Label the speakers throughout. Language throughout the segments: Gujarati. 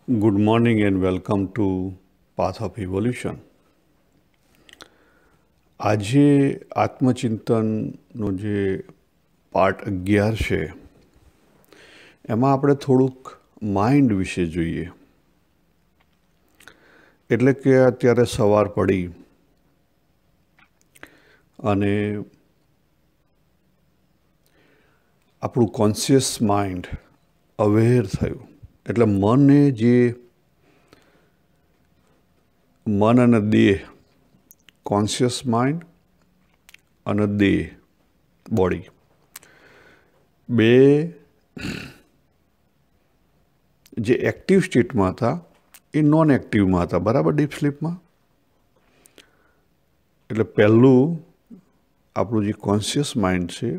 Speaker 1: Good morning and welcome to Path of Evolution. આજે આત્મચિંતનનો જે પાર્ટ 11 છે એમાં આપણે થોડુંક માઇન્ડ વિશે જોઈએ. એટલે કે અત્યારે સવાર પડી અને આપણું કોન્શિયસ માઇન્ડ અવેર થયું. એટલે મન અને દેહ, કોન્શિયસ માઇન્ડ અને દેહ, બોડી, બે જે એક્ટિવ સ્ટેટમાં હતા એ નોન એક્ટિવમાં હતા, બરાબર, ડીપ સ્લીપમાં. એટલે પહેલું આપણું જે કોન્શિયસ માઇન્ડ છે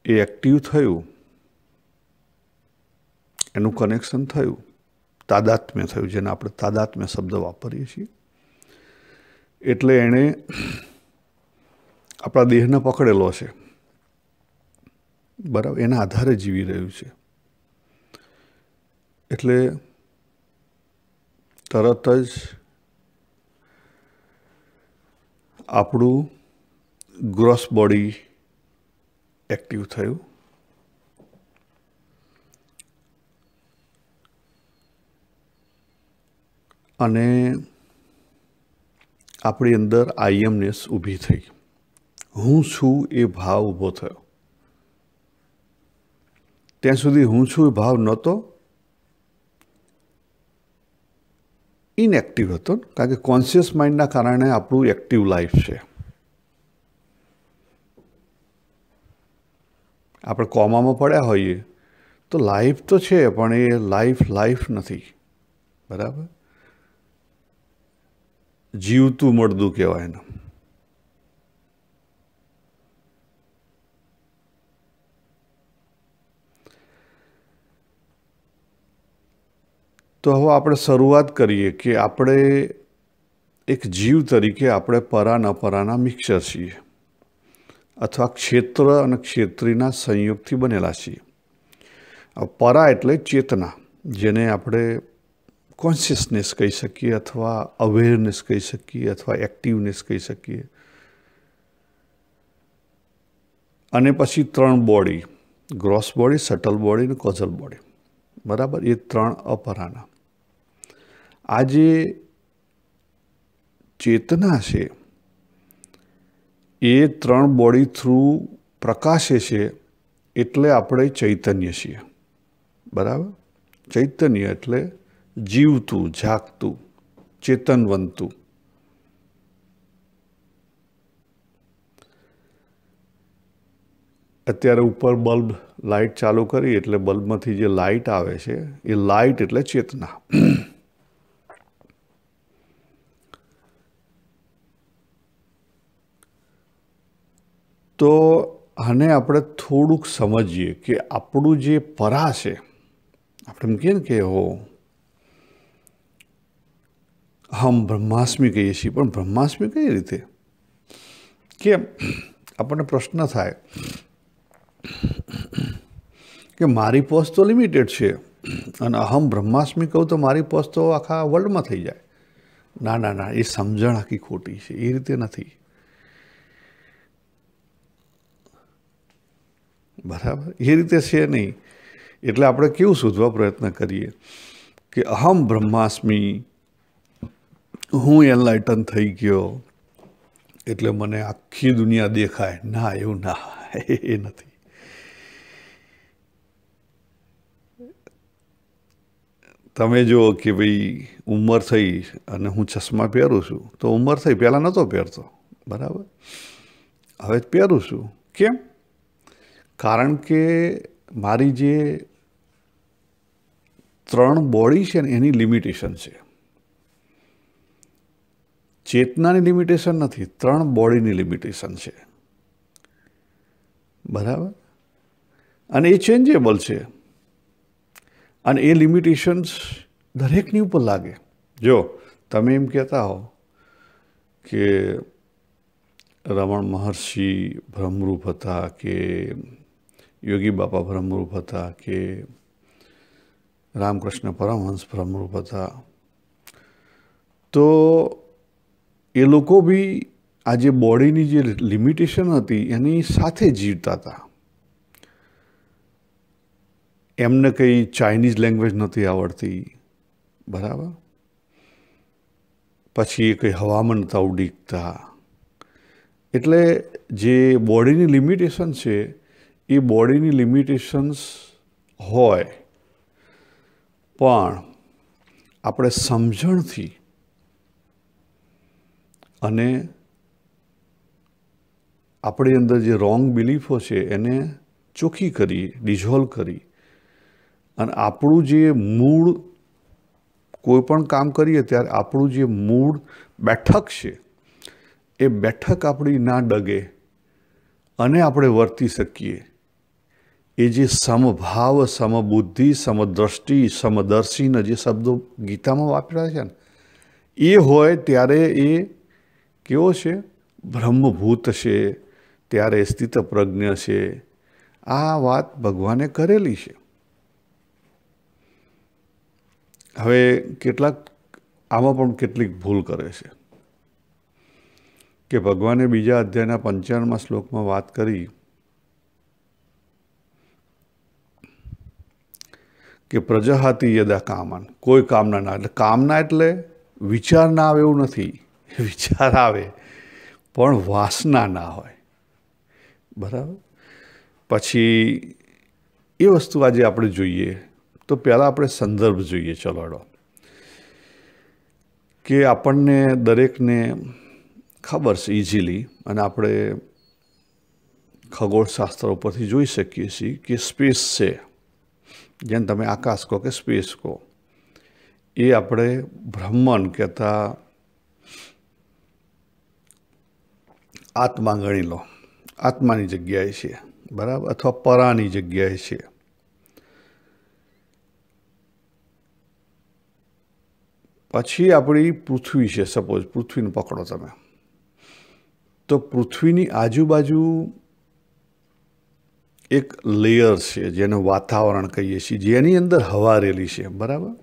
Speaker 1: એ એક્ટિવ થયું, એનું કનેક્શન થયું, તાદાત્મ્ય થયું, જેને આપણે તાદાત્મ્ય શબ્દ વાપરીએ છીએ. એટલે એણે આપણા દેહને પકડેલો છે, બરાબર, એના આધારે જીવી રહ્યું છે. એટલે તરત જ આપણું ગ્રોસ બોડી એક્ટિવ થયું. અને આપણી અંદર આઈએમનેસ ઊભી થઈ. હું છું એ ભાવ ઊભો થયો. ત્યાં સુધી હું છું એ ભાવ નહોતો, ઇનએક્ટિવ હતો, કારણ કે કોન્શિયસ માઇન્ડના કારણે આપણું એક્ટિવ લાઈફ છે. આપણે કોમામાં પડ્યા હોઈએ તો લાઈફ તો છે, પણ એ લાઈફ નથી, બરાબર. જીવતું મળદું કહેવાય એને. તો હવે આપણે શરૂઆત કરીએ કે આપણે એક જીવ તરીકે આપણે પરા ન પરાના મિક્સર છીએ, અથવા ક્ષેત્ર અને ક્ષેત્રીના સંયોગથી બનેલા છીએ. પરા એટલે ચેતના, જેને આપણે કોન્શિયસનેસ કહી શકીએ, અથવા અવેરનેસ કહી શકીએ, અથવા એક્ટિવનેસ કહી શકીએ. અને પછી 3 body, gross body, subtle body અને કોઝલ બોડી, બરાબર, એ 3 અપરાના. આ જે ચેતના છે એ 3 બોડી થ્રુ પ્રકાશે છે, એટલે આપણે ચૈતન્ય છીએ, બરાબર. ચૈતન્ય એટલે જીવતું, જાગતું, ચેતનવંતું. અત્યારે ઉપર બલ્બ લાઇટ ચાલુ કરી એટલે બલ્બમાંથી જે લાઇટ આવે છે એ લાઇટ એટલે ચેતના. તો આને આપણે થોડુંક સમજીએ કે આપણું જે પરા છે, આપણે એમ કહીએ ને કે હમ બ્રહ્માસ્મિ કહીએ છીએ, પણ બ્રહ્માસ્મિ કઈ રીતે, કેમ? આપણને પ્રશ્ન થાય કે મારી પોસ્ટ તો લિમિટેડ છે અને અહમ બ્રહ્માસ્મિ કહું તો મારી પોસ્ટ તો આખા વર્લ્ડમાં થઈ જાય. ના, એ સમજણ આખી ખોટી છે. એ રીતે નથી, બરાબર, એ રીતે છે નહીં. એટલે આપણે કેવું શોધવા પ્રયત્ન કરીએ કે અહમ બ્રહ્માસ્મિ, હું એનલાઇટન થઈ ગયો એટલે મને આખી દુનિયા દેખાય. ના, એવું ના, એ નથી. તમે જુઓ કે ભાઈ ઉંમર થઈ અને હું ચશ્મા પહેરું છું તો ઉંમર થઈ, પહેલાં નહોતો પહેરતો, બરાબર, હવે જ પહેરું છું. કેમ? કારણ કે મારી જે 3 બોડી છે ને એની લિમિટેશન છે. ચેતનાની લિમિટેશન નથી, 3 બોડીની લિમિટેશન છે, બરાબર. અને એ ચેન્જેબલ છે. અને એ લિમિટેશન્સ દરેકની ઉપર લાગે. જો તમે એમ કહેતા હો કે રમણ મહર્ષિ ભ્રમરૂપ હતા, કે યોગી બાપા ભ્રમરૂપ હતા, કે રામકૃષ્ણ પરમહંસ બ્રહ્મરૂપ હતા. તો એ લોકો બી આ જે બોડીની જે લિમિટેશન હતી એની સાથે જીવતા હતા. એમને કંઈ ચાઇનીઝ લેંગ્વેજ નહોતી આવડતી, બરાબર. પછી એ કંઈ હવામાં નહોતા ઉડીકતા. એટલે જે બોડીની લિમિટેશન છે એ બોડીની લિમિટેશન્સ હોય, પણ આપણે સમજણથી અને આપણી અંદર જે રોંગ બિલીફો છે એને ચોખ્ખી કરી, ડિઝોલ્વ કરી, અને આપણું જે મૂળ કોઈ પણ કામ કરીએ ત્યારે આપણું જે મૂળ બેઠક છે એ બેઠક આપણી ના ડગે અને આપણે વર્તી શકીએ. એ જે સમભાવ, સમબુદ્ધિ, સમદ્રષ્ટિ, સમદર્શીના જે શબ્દો ગીતામાં વાપર્યા છે ને, એ હોય ત્યારે એ કેવો છે? બ્રહ્મભૂત છે, ત્યારે સ્થિત પ્રજ્ઞ છે. આ વાત ભગવાને કરેલી છે. હવે કેટલાક આમાં પણ કેટલીક ભૂલ કરે છે કે ભગવાને બીજા અધ્યાયના 55મા શ્લોકમાં વાત કરી કે પ્રજહાતિ યદા કામન, કોઈ કામના ના. એટલે કામના એટલે વિચાર ના આવે એવું નથી, વિચાર આવે પણ વાસના ના હોય, બરાબર. પછી એ વસ્તુ આજે આપણે જોઈએ તો પહેલાં આપણે સંદર્ભ જોઈએ. ચલો કે આપણને દરેકને ખબર છે ઇઝીલી, અને આપણે ખગોળશાસ્ત્ર ઉપરથી જોઈ શકીએ છીએ કે સ્પેસ છે, જેને તમે આકાશ કહો કે સ્પેસ કહો, એ આપણે બ્રહ્માંડ કહેતા આત્મા ગણી લો, આત્માની જગ્યાએ છે, બરાબર, અથવા પરાની જગ્યાએ છે. પછી આપણી પૃથ્વી છે, સપોઝ પૃથ્વીને પકડો તમે, તો પૃથ્વીની આજુબાજુ એક લેયર છે જેને વાતાવરણ કહીએ છીએ, જેની અંદર હવા રહેલી છે, બરાબર.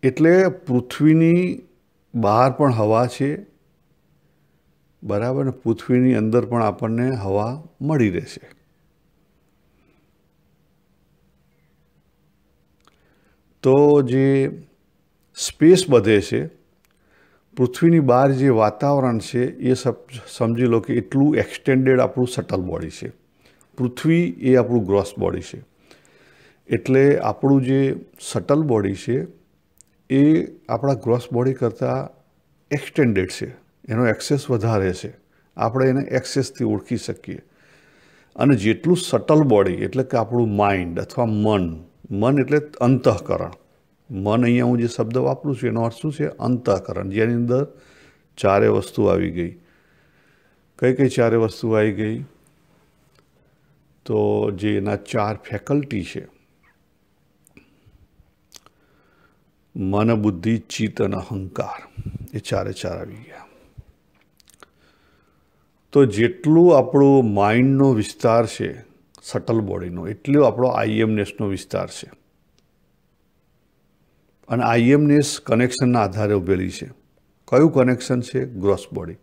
Speaker 1: એટલે પૃથ્વીની બહાર પણ હવા છે, બરાબર, ને પૃથ્વીની અંદર પણ આપણને હવા મળી રહેશે. તો જે સ્પેસ બધે છે, પૃથ્વીની બહાર જે વાતાવરણ છે એ સમજી લો કે એટલું એક્સટેન્ડેડ આપણું સટલ બોડી છે. પૃથ્વી એ આપણું ગ્રોસ બોડી છે. એટલે આપણું જે સટલ બોડી છે એ આપણા ગ્રોસ બોડી કરતાં એક્સટેન્ડેડ છે, એનો એક્સેસ વધારે છે. આપણે એને એક્સેસથી ઓળખી શકીએ. અને જેટલું સટલ બોડી એટલે કે આપણું માઇન્ડ અથવા મન એટલે અંતઃકરણ. મન અહીંયા હું જે શબ્દ વાપરું છું એનો અર્થ શું છે? અંતઃકરણ, જેની અંદર ચારે વસ્તુ આવી ગઈ. કઈ કઈ ચારે વસ્તુ આવી ગઈ? તો જે એના 4 ફેકલ્ટી છે, મન, બુદ્ધિ, ચિત્ત અને અહંકાર, એ ચારે ચાર આવી ગયા. તો જેટલું આપણો માઇન્ડનો વિસ્તાર છે સટલ બોડીનો, એટલો આપણો આઈએમનેસનો વિસ્તાર છે. અને આઈએમનેસ કનેક્શનના આધારે ઉભેલી છે. કયું કનેક્શન છે? Gross body.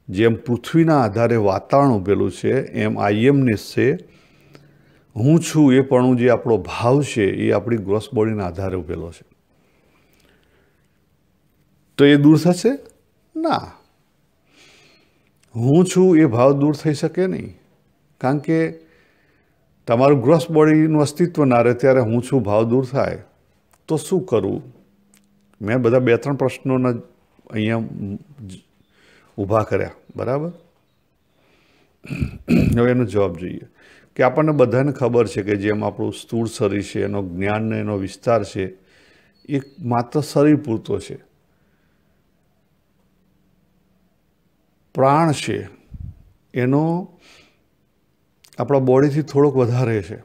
Speaker 1: જેમ પૃથ્વીના આધારે વાતાવરણ ઉભેલું છે, એમ આઈએમનેસ છે, હું છું એ પણ જે આપણો ભાવ છે એ આપણી ગ્રોસ બોડીના આધારે ઉભેલો છે. તો એ દૂર થશે? ના. હું છું એ ભાવ દૂર થઈ શકે નહીં, કારણ કે તમારું ગ્રોસ બોડીનું અસ્તિત્વ ના રહે ત્યારે હું છું ભાવ દૂર થાય તો શું કરવું? મેં બધા 2-3 પ્રશ્નોના અહીંયા ઊભા કર્યા, બરાબર. હવે એનો જવાબ જોઈએ કે આપણને બધાને ખબર છે કે જેમ આપણું સ્થૂળ શરીર છે, એનો જ્ઞાનનો એનો વિસ્તાર છે એ માત્ર શરીર પૂરતો છે. પ્રાણ છે એનો આપણા બોડીથી થોડોક વધારે છે,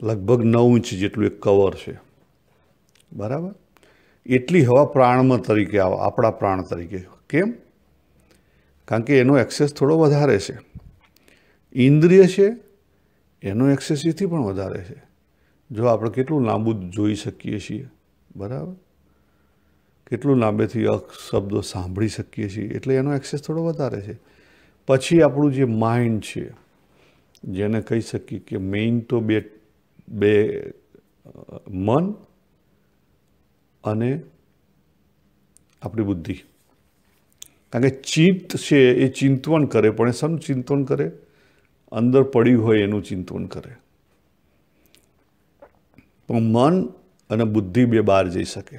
Speaker 1: લગભગ 9 ઇંચ જેટલું એક કવર છે, બરાબર. એટલી હવા પ્રાણમાં તરીકે આવે, આપણા પ્રાણ તરીકે. કેમ? કારણ કે એનો એક્સેસ થોડો વધારે છે. ઇન્દ્રિય છે એનો એક્સેસ એથી પણ વધારે છે. જો આપણે કેટલું લાંબુ જોઈ શકીએ છીએ, બરાબર, કેટલું લાંબેથી શબ્દો સાંભળી શકીએ છીએ, એટલે એનો એક્સેસ થોડો વધારે છે. પછી આપણું જે માઇન્ડ છે, જેને કહી શકીએ કે મેઇન તો બે મન અને આપણી બુદ્ધિ. કારણ કે ચિત્ત છે એ ચિંતવન કરે, પણ એ શાનું ચિંતવન કરે? અંદર પડ્યું હોય એનું ચિંતવન કરે. પણ મન અને બુદ્ધિ બે બહાર જઈ શકે.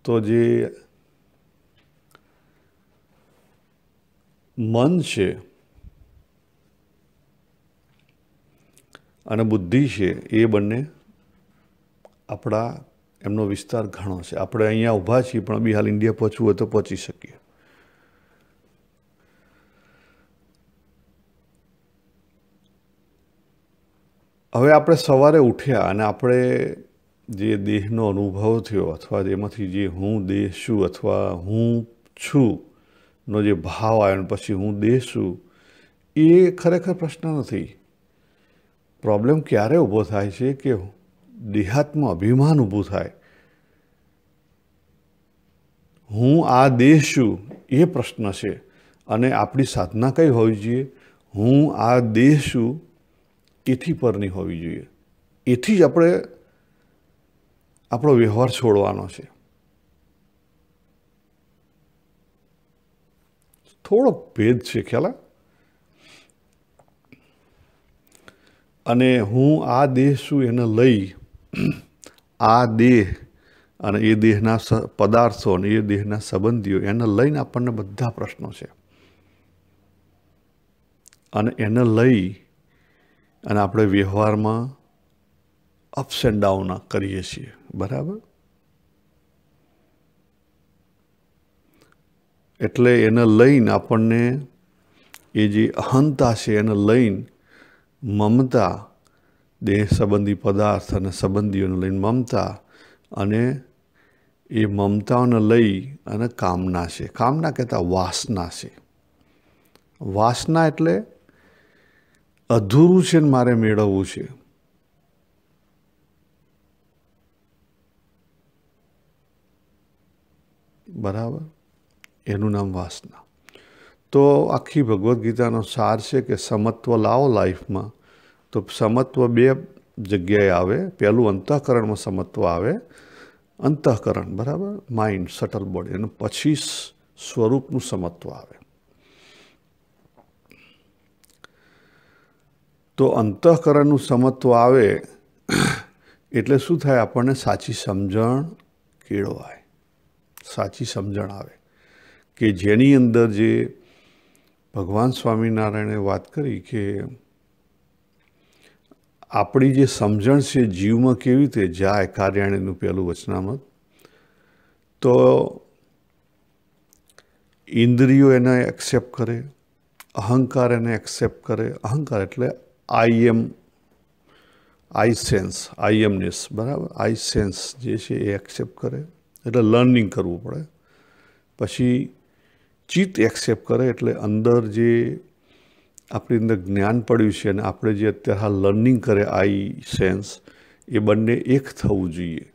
Speaker 1: તો જે મન છે અને બુદ્ધિ છે એ બંને આપણા એમનો વિસ્તાર ઘણો છે. આપણે અહીંયા ઊભા છીએ, પણ બી હાલ ઇન્ડિયા પહોંચવું હોય તો પહોંચી શકીએ. હવે આપણે સવારે ઉઠ્યા અને આપણે જે દેહનો અનુભવ થયો, અથવા એમાંથી જે હું દેહ છું અથવા હું છું નો જે ભાવ આવ્યો, પછી હું દેહ છું, એ ખરેખર પ્રશ્ન નથી. પ્રોબ્લેમ ક્યારે ઊભો થાય છે કે દેહાત્મ અભિમાન ઊભું થાય. હું આ દેહ છું એ પ્રશ્ન છે. અને આપણી સાધના કઈ હોવી જોઈએ? હું આ દેહ છું એથી પરની હોવી જોઈએ. એથી જ આપણે આપણો વ્યવહાર છોડવાનો છે. થોડોક ભેદ છે, ખ્યાલ? અને હું આ દેહ છું એને લઈ આ દેહ અને એ દેહના પદાર્થો અને એ દેહના સંબંધીઓ એને લઈને આપણને બધા પ્રશ્નો છે. અને એને લઈ અને આપણે વ્યવહારમાં અપ્સ એન્ડ ડાઉન કરીએ છીએ, બરાબર? એટલે એને લઈને આપણને એ જે અહંતા છે એને લઈને મમતા, દેહ સંબંધી પદાર્થ અને સંબંધીઓને લઈને મમતા, અને એ મમતાઓને લઈ અને કામના છે. કામના કહેતા વાસના છે. વાસના એટલે અધૂરું છે ને મારે મેળવવું છે. બરાબર? એનું નામ વાસના. તો આખી ભગવદ્ ગીતાનો સાર છે કે સમત્વ લાવો લાઈફમાં. તો સમત્વ બે જગ્યાએ આવે. પહેલું અંતઃકરણમાં સમત્વ આવે, અંતઃકરણ, બરાબર, માઇન્ડ, સટલ બોડી. અને પછી સ્વરૂપનું સમત્વ આવે. તો અંતઃકરણનું સમત્વ આવે એટલે શું થાય? આપણને સાચી સમજણ કેળવાય, સાચી સમજણ આવે કે જેની અંદર જે ભગવાન સ્વામિનારાયણે વાત કરી કે આપણી જે સમજણ છે જીવમાં કેવી રીતે જાય, કાર્યાણીનું પહેલું વચનામત. તો ઇન્દ્રિયો એને એક્સેપ્ટ કરે, અહંકાર એને એક્સેપ્ટ કરે. અહંકાર એટલે આઈ સેન્સ, આઈએમનેસ, બરાબર, આઈ સેન્સ જે છે એ એક્સેપ્ટ કરે, એટલે લર્નિંગ કરવું પડે. પછી ચિત્ત એક્સેપ્ટ કરે, એટલે અંદર જે આપણી અંદર જ્ઞાન પડ્યું છે અને આપણે જે અત્યારે હાલ લર્નિંગ કરે આઈ સેન્સ, એ બંને એક થવું જોઈએ.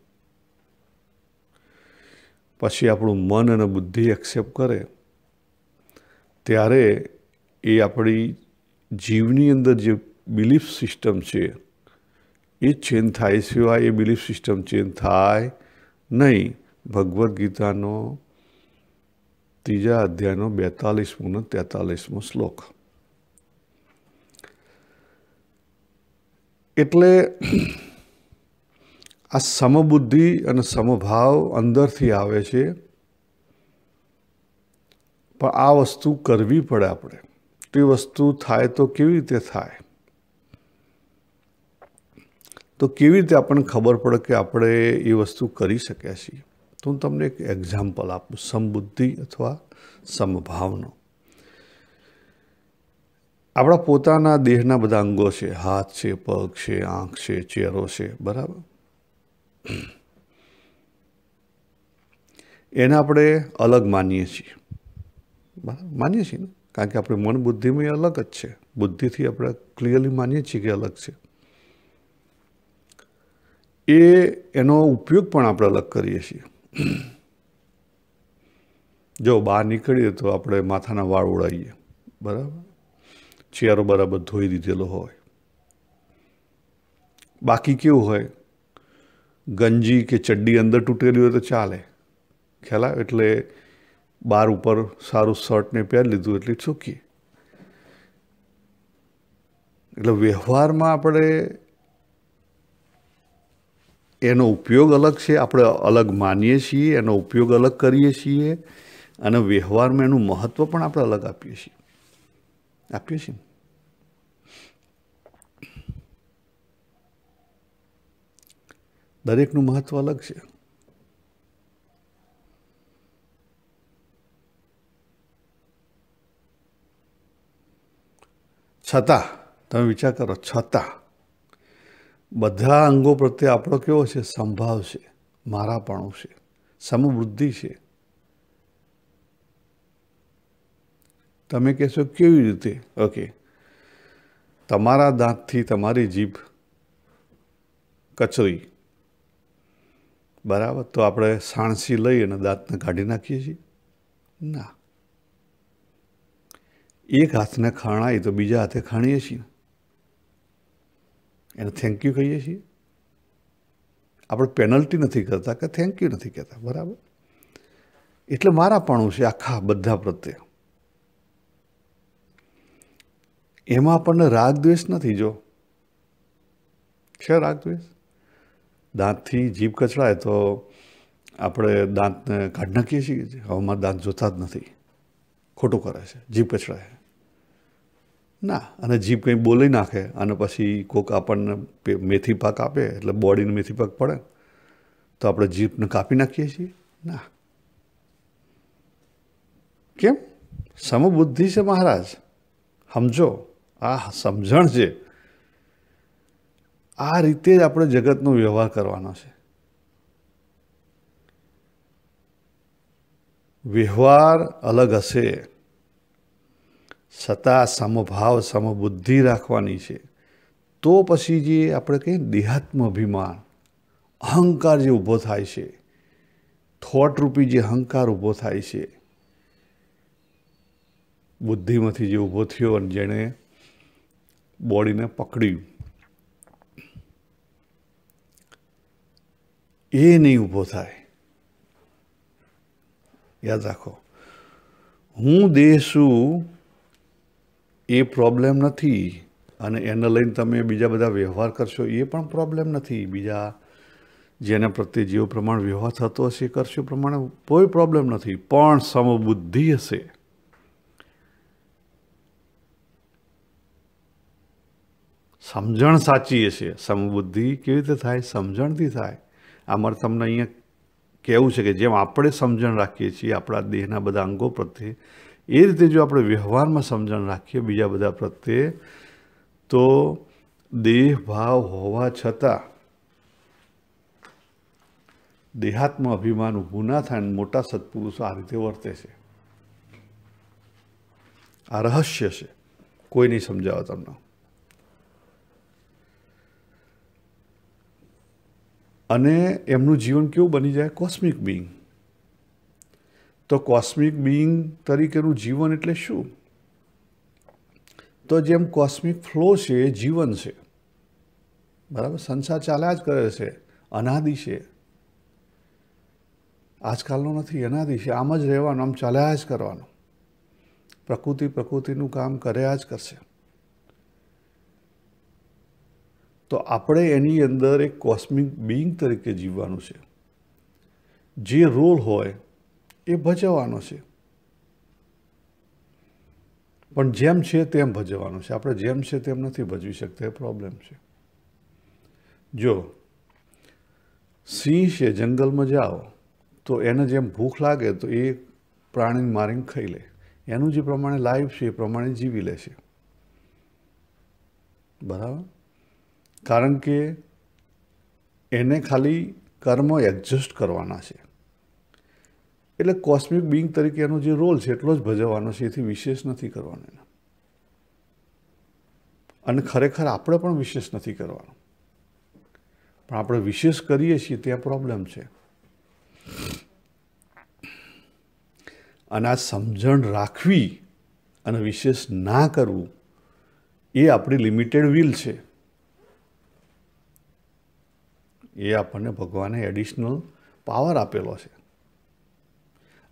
Speaker 1: પછી આપણું મન અને બુદ્ધિ એક્સેપ્ટ કરે, ત્યારે એ આપણી જીવની અંદર જે બિલીફ સિસ્ટમ છે એ ચેન્જ થાય. સિવાય એ બિલીફ સિસ્ટમ ચેન્જ થાય નહીં. ભગવદ્ ગીતાનો 3 અધ્યાયનો 42મો અને 43મો શ્લોક. એટલે આ સમબુદ્ધિ અને સમભાવ અંદરથી આવે છે, પણ આ વસ્તુ કરવી પડે આપણે. તે વસ્તુ થાય તો કેવી રીતે થાય? તો કેવી રીતે આપણને ખબર પડે કે આપણે એ વસ્તુ કરી શક્યા છીએ? તો હું તમને એક એક્ઝામ્પલ આપું સમબુદ્ધિ અથવા સમભાવનો. આપણા પોતાના દેહના બધા અંગો છે. હાથ છે, પગ છે, આંખ છે, ચહેરો છે, બરાબર. એને આપણે અલગ માનીએ છીએ. બરાબર, માનીએ છીએ ને, કારણ કે આપણે મન બુદ્ધિમાં એ અલગ જ છે. બુદ્ધિથી આપણે ક્લિયરલી માનીએ છીએ કે અલગ છે. એનો ઉપયોગ પણ આપણે અલગ કરીએ છીએ. જો બહાર નીકળીએ તો આપણે માથાના વાળ ઉડાવીએ, બરાબર, ચહેરો બરાબર ધોઈ દીધેલો હોય. બાકી કેવું હોય, ગંજી કે ચડ્ડી અંદર તૂટેલી હોય તો ચાલે, ખ્યાલ આવે, એટલે બાર ઉપર સારું શર્ટ ને પહેરી લીધું એટલે ચૂકી. એટલે વ્યવહારમાં આપણે એનો ઉપયોગ અલગ છે, આપણે અલગ માનીએ છીએ, એનો ઉપયોગ અલગ કરીએ છીએ, અને વ્યવહારમાં એનું મહત્વ પણ આપણે અલગ આપીએ છીએ. દરેકનું મહત્વ અલગ છે. છતાં તમે વિચાર કરો, છતાં બધા અંગો પ્રત્યે આપણો કેવો છે? સંભાવ છે, મારાપણું છે, સમબુદ્ધિ છે. તમે કહેશો કેવી રીતે? ઓકે, તમારા દાંતથી તમારી જીભ કચરી, બરાબર, તો આપણે સાણસી લઈ અને દાંતને કાઢી નાખીએ છીએ? ના. એક હાથને ખણાય તો બીજા હાથે ખણીએ છીએ, એને થેન્ક યુ કહીએ છીએ. આપણે પેનલ્ટી નથી કરતા કે થેન્ક યુ નથી કહેતા, બરાબર. એટલે મારાપણું છે આખા બધા પ્રત્યે. એમાં આપણને રાગ દ્વેષ નથી. જો છે રાગ દ્વેષ, દાંતથી જીભ કચડાય તો આપણે દાંતને કાઢી નાખીએ છીએ. હવામાં દાંત જોતા જ નથી, ખોટું કરે છે, જીભ કચડાય ના. અને જીભ કંઈ બોલી નાખે અને પછી કોઈક આપણને મેથી પાક આપે એટલે બોડીને મેથી પાક પડે તો આપણે જીભને કાપી નાખીએ છીએ? ના. કેમ? સમબુદ્ધિ છે મહારાજ, સમજો. આ સમજણ છે. આ રીતે જ આપણે જગતનો વ્યવહાર કરવાનો છે. વ્યવહાર અલગ હશે, છતાં સમભાવ સમબુદ્ધિ રાખવાની છે. તો પછી જે આપણે કહીએ દેહાત્મ અભિમાન, અહંકાર જે ઊભો થાય છે, થોટરૂપી જે અહંકાર ઊભો થાય છે, બુદ્ધિમાંથી જે ઊભો થયો અને જેણે બોડીને પકડ્યું, એ નહીં ઊભો થાય. યાદ રાખો, હું દેહ છું એ પ્રોબ્લેમ નથી, અને એને લઈને તમે બીજા બધા વ્યવહાર કરશો એ પણ પ્રોબ્લેમ નથી. બીજા જેના પ્રત્યે જેવો પ્રમાણે વ્યવહાર થતો હશે એ કરશો પ્રમાણે કોઈ પ્રોબ્લેમ નથી. પણ સમબુદ્ધિ હશે, સમજણ સાચી હશે. સમબુદ્ધિ કેવી રીતે થાય? સમજણથી થાય. આમાં તમને અહીંયા કહેવું છે કે જેમ આપણે સમજણ રાખીએ છીએ આપણા દેહના બધા અંગો પ્રત્યે, એ રીતે જો આપણે વ્યવહારમાં સમજણ રાખીએ બીજા બધા પ્રત્યે, તો દેહ ભાવ હોવા છતાં દેહાત્મ અભિમાન ઊભું ના થાય. મોટા સત્પુરુષો આ રીતે વર્તે છે. આ રહસ્ય છે, કોઈ નહીં સમજાવે તમને. અને એમનું જીવન કેવું બની જાય? Cosmic Bing. તો કોસ્મિક બિંગ તરીકેનું જીવન એટલે શું? તો જેમ કોસ્મિક ફ્લો છે એ જીવન છે, બરાબર. સંસાર ચાલ્યા જ કરે છે, અનાદિ છે, આજકાલનો નથી, અનાદિ છે. આમ જ રહેવાનું, આમ ચાલ્યા જ કરવાનું. પ્રકૃતિનું કામ કર્યા જ કરશે. તો આપણે એની અંદર એક કોસ્મિક બિંગ તરીકે જીવવાનું છે. જે રોલ હોય એ ભજવવાનો છે, પણ જેમ છે તેમ ભજવવાનું છે. આપણે જેમ છે તેમ નથી ભજવી શકતા, એ પ્રોબ્લેમ છે. જો સિંહ છે, જંગલમાં જાઓ તો એને જેમ ભૂખ લાગે તો એ પ્રાણીને મારીને ખાઈ લે. એનું જે પ્રમાણે લાઈફ છે એ પ્રમાણે જીવી લે છે, બરાબર. કારણ કે એને ખાલી કર્મ એડજસ્ટ કરવાના છે. એટલે કોસ્મિક બિંગ તરીકે એનો જે રોલ છે એટલો જ ભજવવાનો છે, એથી વિશેષ નથી કરવાનો. અને ખરેખર આપણે પણ વિશેષ નથી કરવાનું, પણ આપણે વિશેષ કરીએ છીએ ત્યાં પ્રોબ્લેમ છે. અને આ સમજણ રાખવી અને વિશેષ ના કરવું એ આપણી લિમિટેડ વિલ છે. એ આપણને ભગવાને એડિશનલ પાવર આપેલો છે.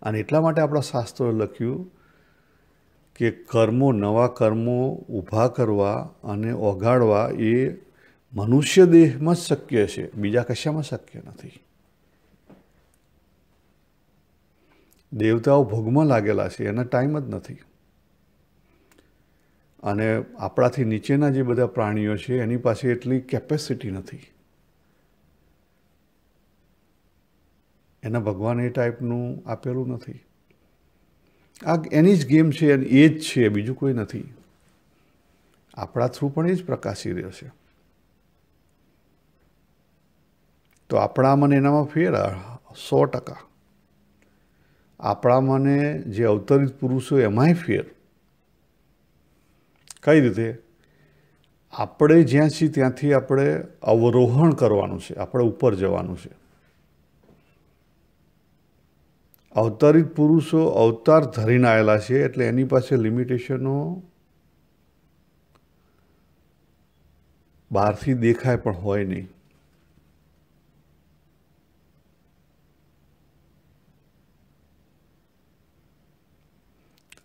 Speaker 1: અને એટલા માટે આપણા શાસ્ત્રોએ લખ્યું કે કર્મો, નવા કર્મો ઊભા કરવા અને ઓગાળવા એ મનુષ્ય દેહમાં જ શક્ય છે, બીજા કશામાં શક્ય નથી. દેવતાઓ ભોગમાં લાગેલા છે, એના ટાઈમ જ નથી. અને આપણાથી નીચેના જે બધા પ્રાણીઓ છે એની પાસે એટલી કેપેસિટી નથી. એના ભગવાન એ ટાઈપનું આપેલું નથી. આ એની જ ગેમ છે, એ જ છે, બીજું કોઈ નથી. આપણા થ્રુ પણ એ જ પ્રકાશી રહ્યો છે. તો આપણામાં ને એનામાં ફેર 100%. આપણામાં ને જે અવતરિત પુરુષો એમાંય ફેર. કઈ રીતે? આપણે જ્યાં છીએ ત્યાંથી આપણે અવરોહણ કરવાનું છે, આપણે ઉપર જવાનું છે. અવતરિત પુરુષો અવતાર ધરીને આવેલા છે, એટલે એની પાસે લિમિટેશનો બહારથી દેખાય પણ હોય નહીં.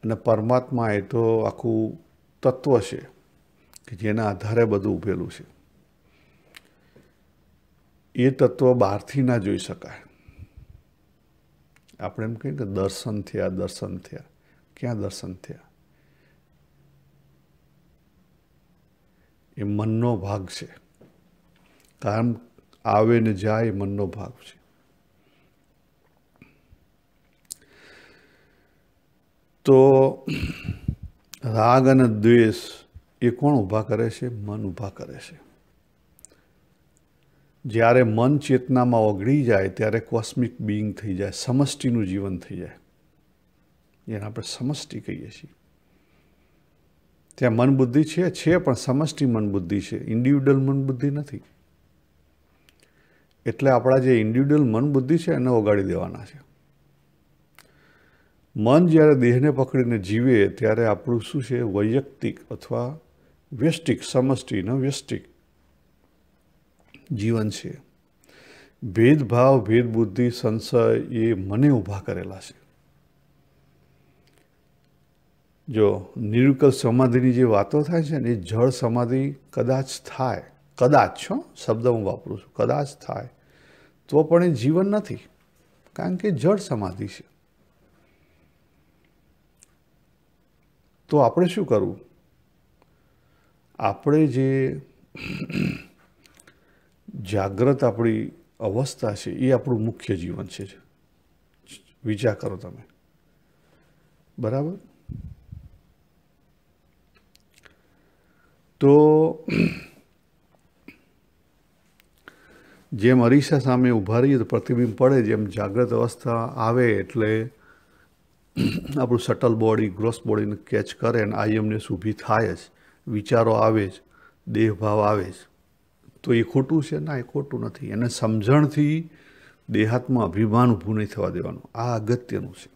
Speaker 1: અને પરમાત્મા એ તો આખું તત્વ છે કે જેના આધારે બધું ઉભેલું છે. એ તત્વ બહારથી ના જોઈ શકાય. આપણે એમ કહીએ કે દર્શન થયા, દર્શન થયા. ક્યાં દર્શન થયા? એ મનનો ભાગ છે. કામ આવે ને જાય એ મનનો ભાગ છે. તો રાગ અને દ્વેષ એ કોણ ઊભા કરે છે? મન ઊભા કરે છે. જ્યારે મન ચેતનામાં ઓગળી જાય ત્યારે કોસ્મિક બિંગ થઈ જાય, સમષ્ટિનું જીવન થઈ જાય. જેને આપણે સમષ્ટિ કહીએ છીએ. ત્યાં મન બુદ્ધિ છે, પણ સમષ્ટિ મન બુદ્ધિ છે, ઇન્ડિવિડ્યુઅલ મન બુદ્ધિ નથી. એટલે આપણા જે ઇન્ડિવિડ્યુઅલ મન બુદ્ધિ છે એને ઓગાળી દેવાના છે. મન જ્યારે દેહને પકડીને જીવે ત્યારે આપણું શું છે? વૈયક્તિક અથવા વ્યષ્ટિક, સમષ્ટિનો વ્યષ્ટિક જીવન છે. ભેદભાવ, ભેદ બુદ્ધિ, સંશય એ મને ઊભા કરેલા છે. જો નિરુકલ સમાધિની જે વાતો થાય છે ને, એ જળ સમાધિ કદાચ થાય, કદાચ શબ્દ હું વાપરું છું, કદાચ થાય તો પણ એ જીવન નથી, કારણ કે જળ સમાધિ છે. તો આપણે શું કરવું? આપણે જે જાગ્રત આપણી અવસ્થા છે એ આપણું મુખ્ય જીવન છે. વિચાર કરો તમે. બરાબર? તો જેમ અરીસા સામે ઊભા રહીએ તો પ્રતિબિંબ પડે, જેમ જાગ્રત અવસ્થા આવે એટલે આપણું સટલ બોડી, ગ્રોસ બોડીને કેચ કરે અને આયમનેસ ઊભી થાય જ, વિચારો આવે જ, દેહભાવ આવે જ. તો એ ખોટું છે? ના, એ ખોટું નથી. એને સમજણથી દેહાત્મા અભિમાન ઊભું નહીં થવા દેવાનું. આ અગત્યનું છે.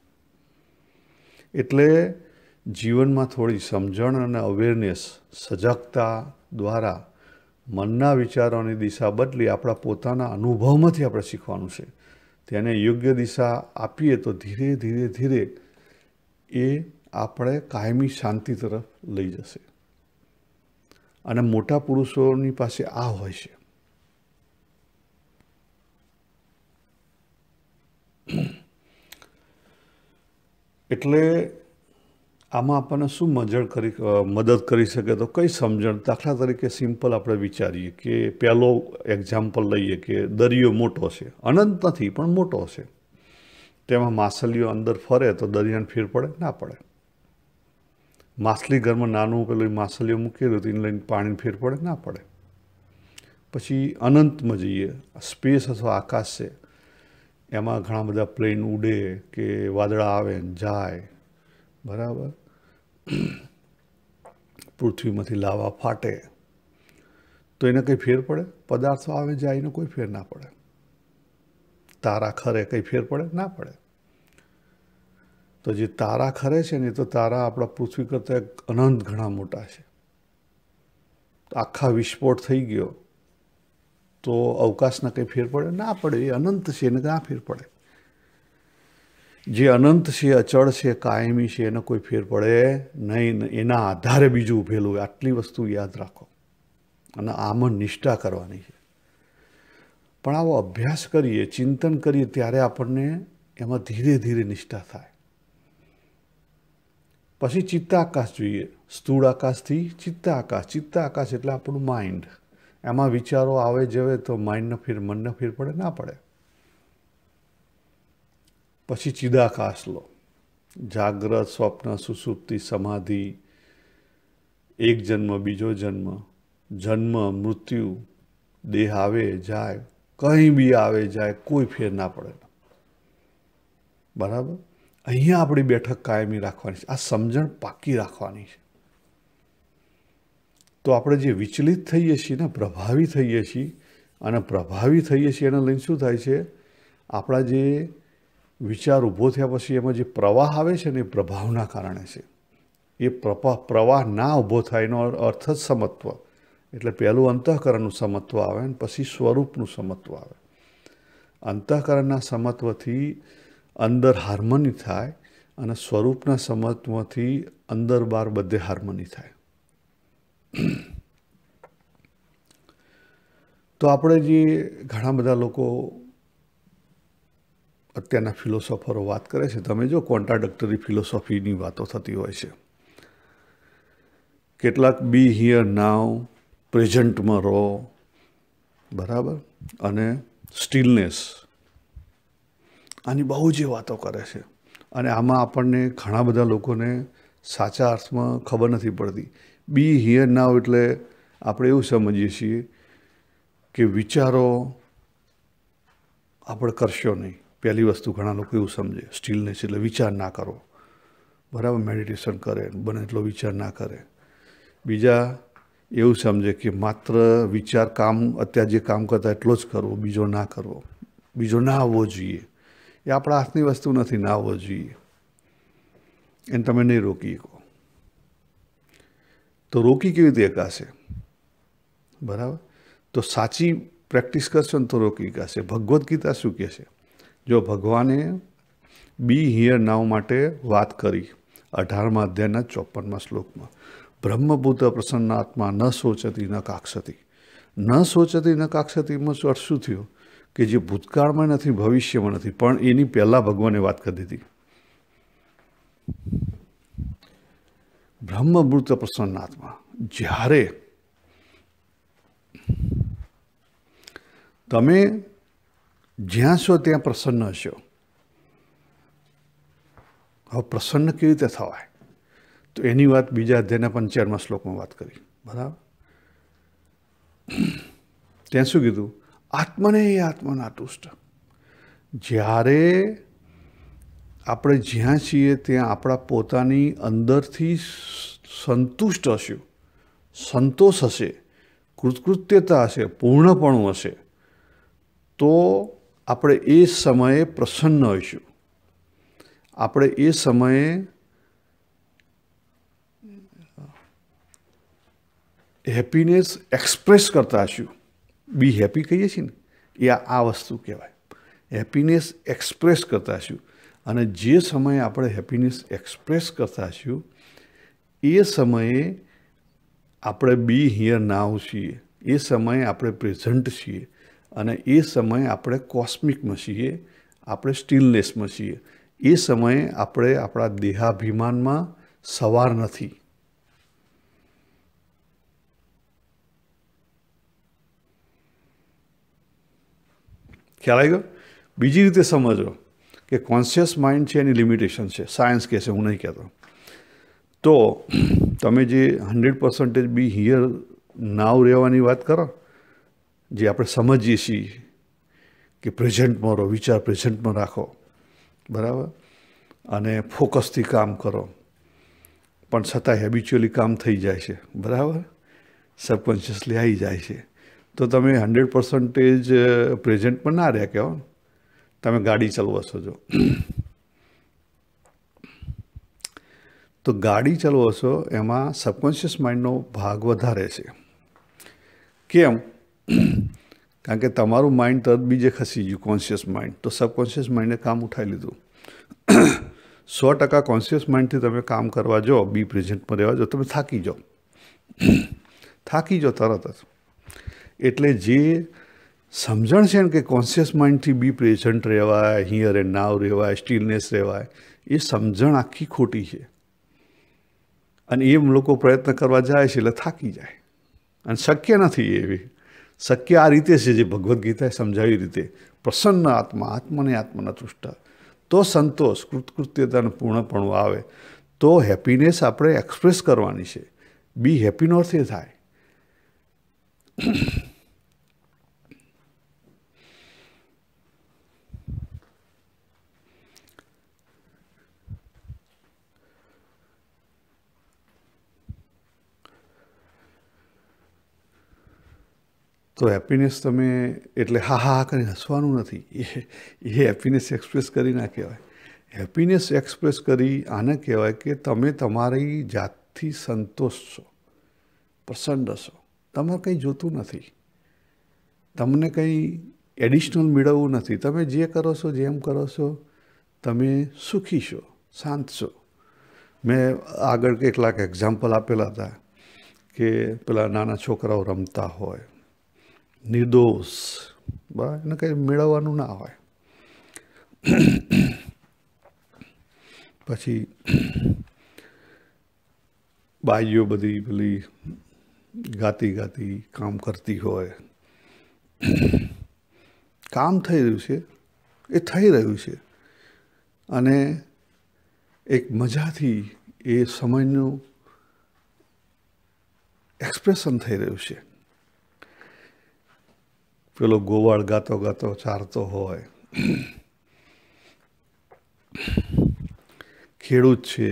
Speaker 1: એટલે જીવનમાં થોડી સમજણ અને અવેરનેસ, સજાગતા દ્વારા મનના વિચારોની દિશા બદલી આપણા પોતાના અનુભવમાંથી આપણે શીખવાનું છે. તેને યોગ્ય દિશા આપીએ તો ધીરે ધીરે ધીરે એ આપણે કાયમી શાંતિ તરફ લઈ જશે. અને મોટા પુરુષોની પાસે આ હોય છે. એટલે આમાં આપણને શું મદદ કરી શકે? તો કઈ સમજણ? દાખલા તરીકે સિમ્પલ આપણે વિચારીએ કે પહેલો એક્ઝામ્પલ લઈએ કે દરિયો મોટો છે, અનંત નથી પણ મોટો છે. તેમાં માછલીઓ અંદર ફરે તો દરિયાને ફેર પડે? ના પડે. માછલી ઘરમાં નાનું પેલું માછલીઓ મૂકેલું તો એને લઈને પાણીને ફેર પડે? ના પડે. પછી અનંતમાં જઈએ, સ્પેસ અથવા આકાશ છે. એમાં ઘણા બધા પ્લેન ઉડે કે વાદળા આવે ને જાય, બરાબર, પૃથ્વીમાંથી લાવા ફાટે, તો એને કંઈ ફેર પડે? પદાર્થો આવે જાય એનો કોઈ ફેર ના પડે. તારા ખરે કંઈ ફેર પડે? ના પડે. તો જે તારા ખરે છે ને, તો તારા આપણા પૃથ્વી કરતાં અનંત ઘણા મોટા છે. આખા વિસ્ફોટ થઈ ગયો તો અવકાશના કંઈ ફેર પડે? ના પડે. એ અનંત છે, એને ક્યાં ફેર પડે? જે અનંત છે, અચળ છે, કાયમી છે, એનો કોઈ ફેર પડે નહીં. એના આધારે બીજું ઉભેલું હોય. આટલી વસ્તુ યાદ રાખો અને આમાં નિષ્ઠા કરવાની છે. પણ આવો અભ્યાસ કરીએ, ચિંતન કરીએ, ત્યારે આપણને એમાં ધીરે ધીરે નિષ્ઠા થાય. પછી ચિત્તાકાશ જોઈએ. સ્થૂળ આકાશથી ચિત્તાકાશ. ચિત્તાકાશ એટલે આપણું માઇન્ડ. એમાં વિચારો આવે જવે તો માઇન્ડનો ફેર, મનનો ફેર પડે? ના પડે. પછી ચિદાકાશ લો. જાગ્રત, સ્વપ્ન, સુષુપ્તિ, સમાધિ, એક જન્મ, બીજો જન્મ, જન્મ, મૃત્યુ, દેહ આવે જાય, કંઈ બી આવે જાય, કોઈ ફેર ના પડે. બરાબર. અહીંયા આપણી બેઠક કાયમી રાખવાની છે. આ સમજણ પાકી રાખવાની છે. તો આપણે જે વિચલિત થઈએ છીએ ને, પ્રભાવી થઈએ છીએ, અને પ્રભાવી થઈએ છીએ એને લઈને શું થાય છે? આપણા જે વિચાર ઊભો થયા પછી એમાં જે પ્રવાહ આવે છે ને, એ પ્રભાવના કારણે છે. એ પ્રવાહ ના ઊભો થાય એનો અર્થ જ સમત્વ. એટલે પહેલું અંતઃકરણનું સમત્વ આવે ને પછી સ્વરૂપનું સમત્વ આવે. અંતઃકરણના સમત્વથી અંદર હાર્મની થાય અને સ્વરૂપના સમત્વથી અંદર બહાર બધે હાર્મની થાય. તો આપણે જે ઘણા બધા લોકો અત્યારના ફિલોસોફરો વાત કરે છે, તમે જો કોન્ટ્રાડક્ટરી ફિલોસોફીની વાતો થતી હોય છે. કેટલાક બી હિયર નાવ, પ્રેઝન્ટમાં રહો, બરાબર, અને સ્ટીલનેસ, આની બહુ જે વાતો કરે છે. અને આમાં આપણને ઘણા બધા લોકોને સાચા અર્થમાં ખબર નથી પડતી. બી હિયર નાવ એટલે આપણે એવું સમજીએ છીએ કે વિચારો આપણે કરશો નહીં. પહેલી વસ્તુ ઘણા લોકો એવું સમજે. સ્ટીલનેસ એટલે વિચાર ના કરો, બરાબર, મેડિટેશન કરે, બને એટલો વિચાર ના કરે. બીજા એવું સમજે કે માત્ર વિચાર, કામ, અત્યારે જે કામ કરતા એટલો જ કરવો, બીજો ના કરવો, બીજો ના આવવો જોઈએ. એ આપણા હાથની વસ્તુ નથી, ના આવવો જોઈએ. એને તમે નહીં રોકી શકો. તો રોકી કેવી રીતે એકાશે? બરાબર. તો સાચી પ્રેક્ટિસ કરશો ને તો રોકી એકાશે. ભગવદ્ ગીતા શું કહે છે? જો ભગવાને બી હિયર નાવ માટે વાત કરી 18મા અધ્યાયના 54મા શ્લોકમાં. બ્રહ્મભૂત પ્રસન્નાત્મા ન શોચતી ન કાક્ષતી. ન શોચતી ન કાક્ષતીમાં અર્થ શું થયો? કે જે ભૂતકાળમાં નથી, ભવિષ્યમાં નથી, પણ એની પહેલાં ભગવાને વાત કરી દીધી. બ્રહ્મભૂત પ્રસન્નાત્મા. જ્યારે તમે જ્યાં છો ત્યાં પ્રસન્ન હશો. હવે પ્રસન્ન કેવી રીતે થવાય? તો એની વાત બીજા અધ્યાયના 55મા શ્લોકમાં વાત કરી. બરાબર. ત્યાં શું કીધું? આત્મને આત્મના તુષ્ટ. જ્યારે આપણે જ્યાં છીએ ત્યાં આપણા પોતાની અંદરથી સંતુષ્ટ હશું, સંતોષ હશે, કૃતકૃત્યતા હશે, પૂર્ણપણું હશે, તો આપણે એ સમયે પ્રસન્ન હોઈશું. આપણે એ સમયે હેપીનેસ એક્સપ્રેસ કરતા હશું. બી હેપી કહીએ છીએ ને, એ આ વસ્તુ કહેવાય. હેપીનેસ એક્સપ્રેસ કરતા હશું. અને જે સમયે આપણે હેપીનેસ એક્સપ્રેસ કરતા હશું, એ સમયે આપણે બી હિયર નાવ છીએ. એ સમયે આપણે પ્રેઝન્ટ છીએ. અને એ સમયે આપણે કોસ્મિકમાં છીએ, આપણે સ્ટીલનેસમાં છીએ. એ સમયે આપણે આપણા દેહાભિમાનમાં સવાર નથી. ખ્યાલ આવી ગયો? બીજી રીતે સમજો કે કોન્શિયસ માઇન્ડ છે, એની લિમિટેશન છે. સાયન્સ કહે છે, હું નહીં કહેતો. તો તમે જે 100% બી હિયર નાવ રહેવાની વાત કરો, જે આપણે સમજીએ છીએ કે પ્રેઝન્ટમાં રહો, વિચાર પ્રેઝન્ટમાં રાખો, બરાબર, અને ફોકસથી કામ કરો, પણ છતાં હેબિચ્યુઅલી કામ થઈ જાય છે, બરાબર, સબકોન્શિયસલી આવી જાય છે, તો તમે 100% પ્રેઝન્ટમાં ના રહ્યા કહેવો. તમે ગાડી ચલાવો છો જો, તો ગાડી ચલાવો છો એમાં સબકોન્શિયસ માઇન્ડનો ભાગ વધારે છે. કેમ? કારણ કે તમારું માઇન્ડ તરત બીજે ખસી ગયું, કોન્શિયસ માઇન્ડ, તો સબકોન્શિયસ માઇન્ડે કામ ઉઠાવી લીધું. 100% કોન્શિયસ માઇન્ડથી તમે કામ કરવા જાઓ, બી પ્રેઝન્ટમાં રહેવા જાઓ, તમે થાકી જાઓ તરત જ. એટલે જે સમજણ છે ને કે કોન્શિયસ માઇન્ડથી બી પ્રેઝન્ટ રહેવાય, હિયર એન્ડ નાવ રહેવાય, સ્ટીલનેસ રહેવાય, એ સમજણ આખી ખોટી છે. અને એમ લોકો પ્રયત્ન કરવા જાય છે એટલે થાકી જાય, અને શક્ય નથી. એવી શક્ય આ રીતે છે જે ભગવદ્ ગીતાએ સમજાવી રીતે, પ્રસન્ન આત્મા, આત્મને આત્મના તૃષ્ટા, તો સંતોષ, કૃતકૃત્યતાનું પૂર્ણપણું આવે, તો હેપીનેસ આપણે એક્સપ્રેસ કરવાની છે. બી હેપીનો અર્થ એ થાય. તો હેપીનેસ તમે એટલે હા હા કરીને હસવાનું નથી, એ હેપીનેસ એક્સપ્રેસ કરી ના કહેવાય. હેપીનેસ એક્સપ્રેસ કરી આને કહેવાય કે તમે તમારી જાતથી સંતોષ છો, પ્રસન્ન છો, તમારે કંઈ જોતું નથી, તમને કંઈ એડિશનલ મેળવવું નથી. તમે જે કરો છો, જેમ કરો છો, તમે સુખી છો, શાંત છો. મેં આગળ કેટલાક એક્ઝામ્પલ આપેલા હતા કે પેલા નાના છોકરાઓ રમતા હોય, નિર્દોષ, બરાબર, એને કંઈ મેળવવાનું ના હોય. પછી બાઈઓ બધી પેલી ગાતી કામ કરતી હોય, કામ થઈ રહ્યું છે, એ થઈ રહ્યું છે, અને એક મજાથી એ સમયનું એક્સપ્રેશન થઈ રહ્યું છે. પેલો ગોવાળ ગાતો ગાતો ચારતો હોય, ખેડૂત છે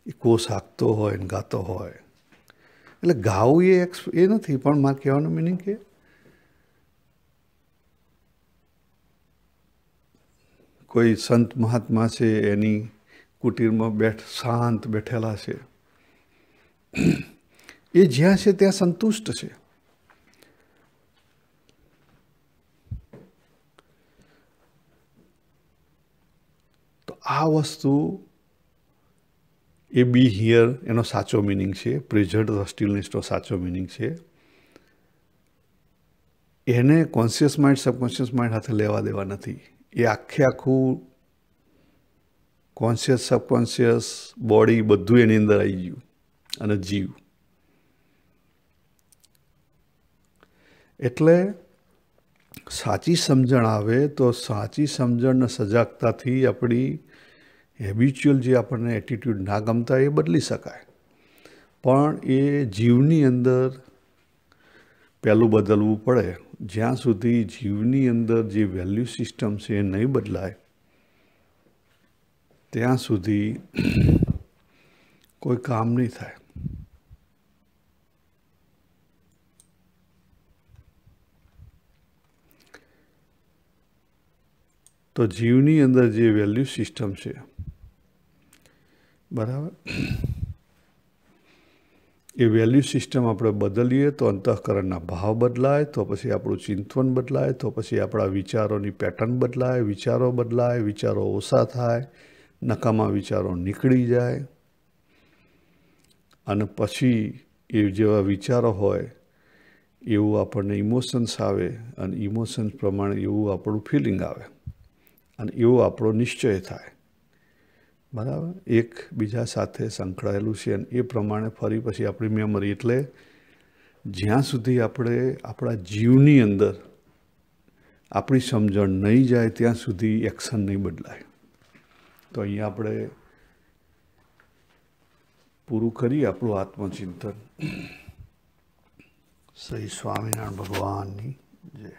Speaker 1: એ કોસ હાંકતો હોય ને ગાતો હોય. એટલે ગાવું એ નથી, પણ મારે કહેવાનું મિનિંગ કે કોઈ સંત મહાત્મા છે, એની કુટીરમાં શાંત બેઠેલા છે, એ જ્યાં છે ત્યાં સંતુષ્ટ છે. તો આ વસ્તુ એ બી હિયર એનો સાચો મિનિંગ છે, પ્રેઝન્ટ સ્ટીલનેસનો સાચો મિનિંગ છે. એને કોન્શિયસ માઇન્ડ સબકોન્શિયસ માઇન્ડ સાથે લેવા દેવા નથી. એ આખું કોન્શિયસ સબકોન્શિયસ બોડી બધું એની અંદર આવી ગયું, અને જીવ. એટલે સાચી સમજણ આવે તો સાચી સમજણને સજાગતાથી આપણી હેબિચ્યુઅલ જે આપણને એટીટ્યૂડ ના ગમતા એ બદલી શકાય. પણ એ જીવની અંદર પહેલું બદલવું પડે. જ્યાં સુધી જીવની અંદર જે વેલ્યુ સિસ્ટમ છે એ નહીં બદલાય, ત્યાં સુધી કોઈ કામ નહીં થાય. તો જીવની અંદર જે વેલ્યુ સિસ્ટમ છે, બરાબર, એ વેલ્યુ સિસ્ટમ આપણે બદલીએ તો અંતઃકરણના ભાવ બદલાય, તો પછી આપણું ચિંતન બદલાય, તો પછી આપણા વિચારોની પેટર્ન બદલાય, વિચારો ઓછા થાય, નકામા વિચારો નીકળી જાય, અને પછી એ જેવા વિચારો હોય એવું આપણને ઇમોશન્સ આવે, અને ઇમોશન્સ પ્રમાણે એવું આપણું ફિલિંગ આવે, અને એવો આપણો નિશ્ચય થાય. બરાબર, એકબીજા સાથે સંકળાયેલું છે, અને એ પ્રમાણે ફરી પછી આપણી મેમરી. એટલે જ્યાં સુધી આપણે આપણા જીવની અંદર આપણી સમજણ નહીં જાય ત્યાં સુધી એક્શન નહીં બદલાય. તો અહીંયા આપણે પૂરું કરીએ આપણું આત્મચિંતન. શ્રી સ્વામિનારાયણ ભગવાનની જય.